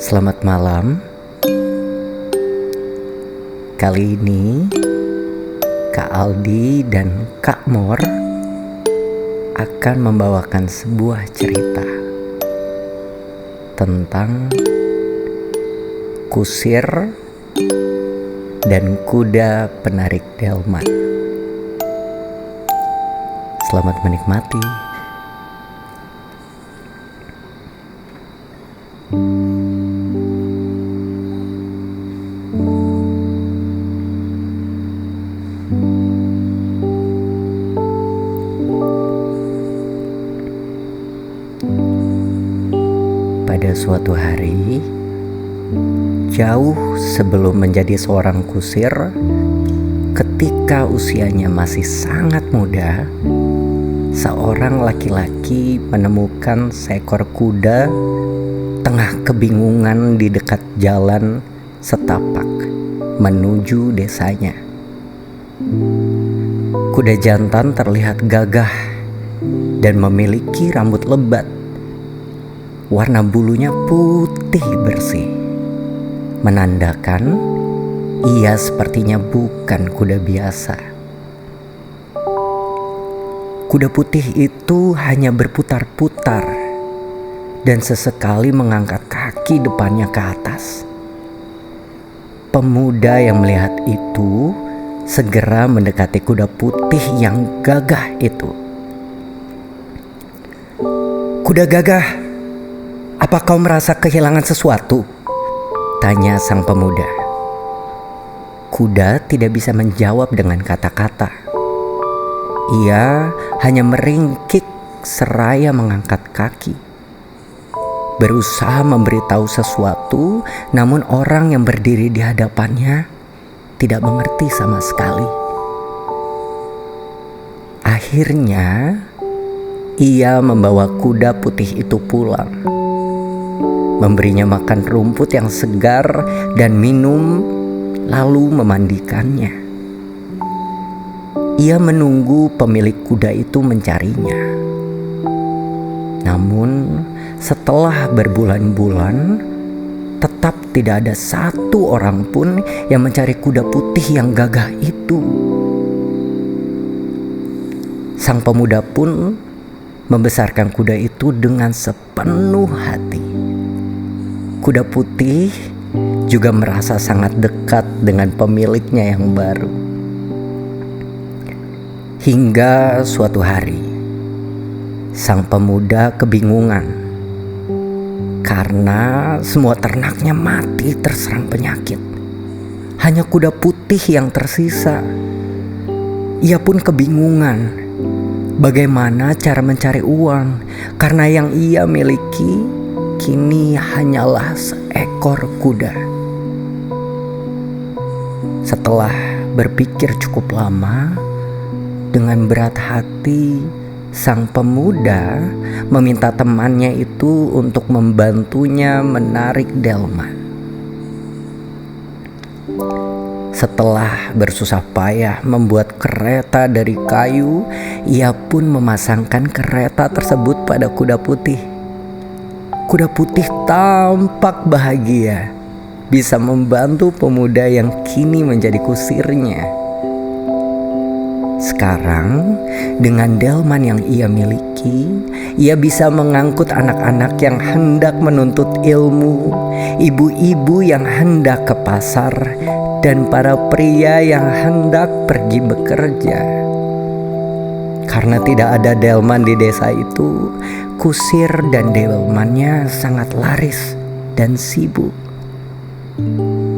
Selamat malam. Kali ini Kak Aldi dan Kak Mor akan membawakan sebuah cerita tentang kusir dan kuda penarik delman. Selamat menikmati. Pada suatu hari, jauh sebelum menjadi seorang kusir, ketika usianya masih sangat muda, seorang laki-laki menemukan seekor kuda tengah kebingungan di dekat jalan setapak menuju desanya. Kuda jantan terlihat gagah dan memiliki rambut lebat. Warna bulunya putih bersih, menandakan ia sepertinya bukan kuda biasa. Kuda putih itu hanya berputar-putar dan sesekali mengangkat kaki depannya ke atas. Pemuda yang melihat itu segera mendekati kuda putih yang gagah itu. "Kuda gagah, apa kau merasa kehilangan sesuatu?" tanya sang pemuda. Kuda tidak bisa menjawab dengan kata-kata. Ia hanya meringkik seraya mengangkat kaki, berusaha memberitahu sesuatu, namun orang yang berdiri di hadapannya tidak mengerti sama sekali. Akhirnya, ia membawa kuda putih itu pulang, memberinya makan rumput yang segar dan minum, lalu memandikannya. Ia menunggu pemilik kuda itu mencarinya. Namun setelah berbulan-bulan, tetap tidak ada satu orang pun yang mencari kuda putih yang gagah itu. Sang pemuda pun membesarkan kuda itu dengan sepenuh hati. Kuda putih juga merasa sangat dekat dengan pemiliknya yang baru. Hingga suatu hari, sang pemuda kebingungan karena semua ternaknya mati terserang penyakit. Hanya kuda putih yang tersisa. Ia pun kebingungan bagaimana cara mencari uang, karena yang ia miliki kini hanyalah seekor kuda. Setelah berpikir cukup lama, dengan berat hati sang pemuda meminta temannya itu untuk membantunya menarik delman. Setelah bersusah payah membuat kereta dari kayu, ia pun memasangkan kereta tersebut pada kuda putih. Kuda putih tampak bahagia bisa membantu pemuda yang kini menjadi kusirnya. Sekarang, dengan delman yang ia miliki, ia bisa mengangkut anak-anak yang hendak menuntut ilmu, ibu-ibu yang hendak ke pasar, dan para pria yang hendak pergi bekerja. Karena tidak ada delman di desa itu, kusir dan delmannya sangat laris dan sibuk.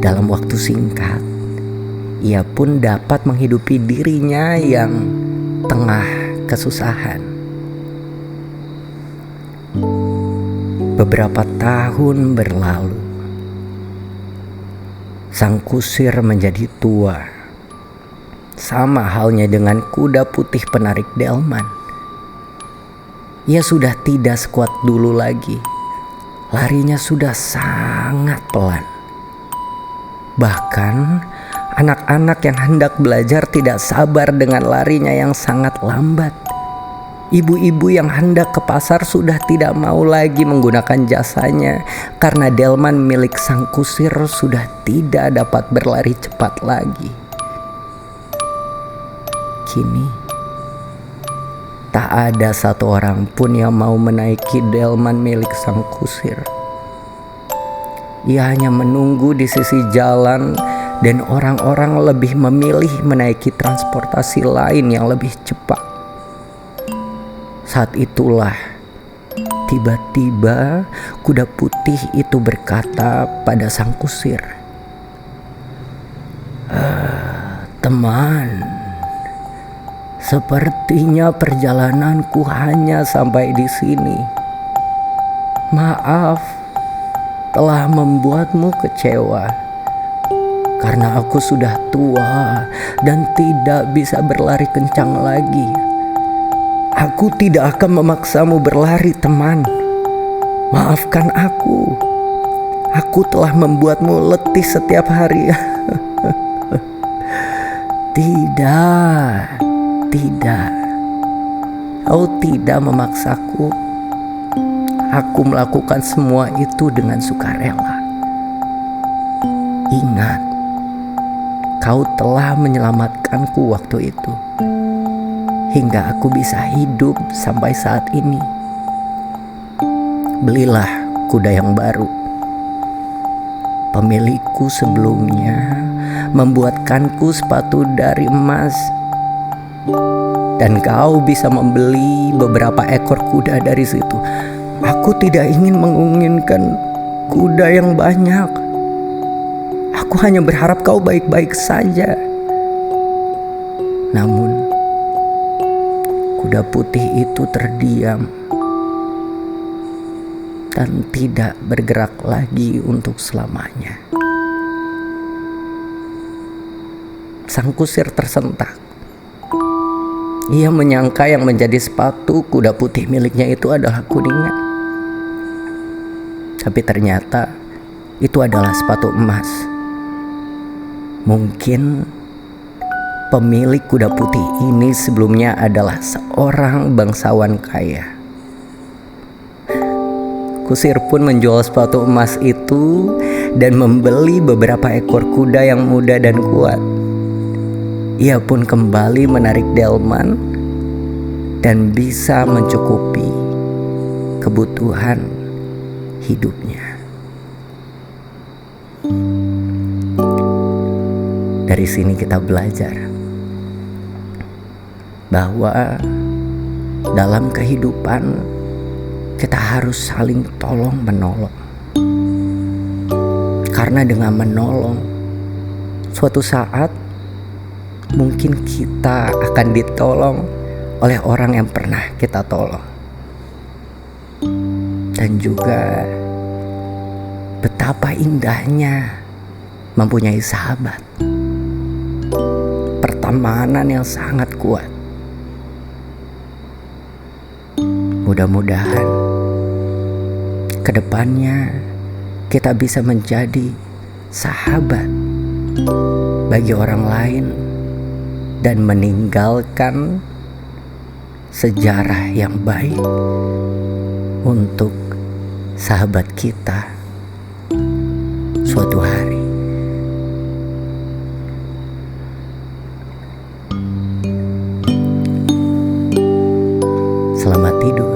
Dalam waktu singkat, ia pun dapat menghidupi dirinya yang tengah kesusahan. Beberapa tahun berlalu. Sang kusir menjadi tua. Sama halnya dengan kuda putih penarik delman. Ia sudah tidak sekuat dulu lagi. Larinya sudah sangat pelan. Bahkan anak-anak yang hendak belajar tidak sabar dengan larinya yang sangat lambat. Ibu-ibu yang hendak ke pasar sudah tidak mau lagi menggunakan jasanya karena delman milik sang kusir sudah tidak dapat berlari cepat lagi. Kini, tak ada satu orang pun yang mau menaiki delman milik sang kusir. Ia hanya menunggu di sisi jalan dan orang-orang lebih memilih menaiki transportasi lain yang lebih cepat. Saat itulah tiba-tiba kuda putih itu berkata pada sang kusir, "Teman, sepertinya perjalananku hanya sampai di sini. Maaf telah membuatmu kecewa, karena aku sudah tua dan tidak bisa berlari kencang lagi. Aku tidak akan memaksamu berlari, teman. Maafkan aku. Aku telah membuatmu letih setiap hari." Tidak. Kau tidak memaksaku. Aku melakukan semua itu dengan sukarela. Ingat, kau telah menyelamatkanku waktu itu, hingga aku bisa hidup sampai saat ini. Belilah kuda yang baru. Pemilikku sebelumnya membuatkanku sepatu dari emas, dan kau bisa membeli beberapa ekor kuda dari situ. Aku tidak ingin menginginkan kuda yang banyak. Aku hanya berharap kau baik-baik saja. Namun, kuda putih itu terdiam dan tidak bergerak lagi untuk selamanya. Sang kusir tersentak. Ia menyangka yang menjadi sepatu kuda putih miliknya itu adalah kuningan. Tapi ternyata itu adalah sepatu emas. Mungkin pemilik kuda putih ini sebelumnya adalah seorang bangsawan kaya. Kusir pun menjual sepatu emas itu dan membeli beberapa ekor kuda yang muda dan kuat. Ia pun kembali menarik delman dan bisa mencukupi kebutuhan hidupnya. Dari sini kita belajar bahwa dalam kehidupan kita harus saling tolong menolong. Karena dengan menolong, suatu saat mungkin kita akan ditolong oleh orang yang pernah kita tolong. Dan juga betapa indahnya mempunyai sahabat. Pertemanan yang sangat kuat. Mudah-mudahan kedepannya kita bisa menjadi sahabat bagi orang lain dan meninggalkan sejarah yang baik untuk sahabat kita suatu hari. Selamat tidur.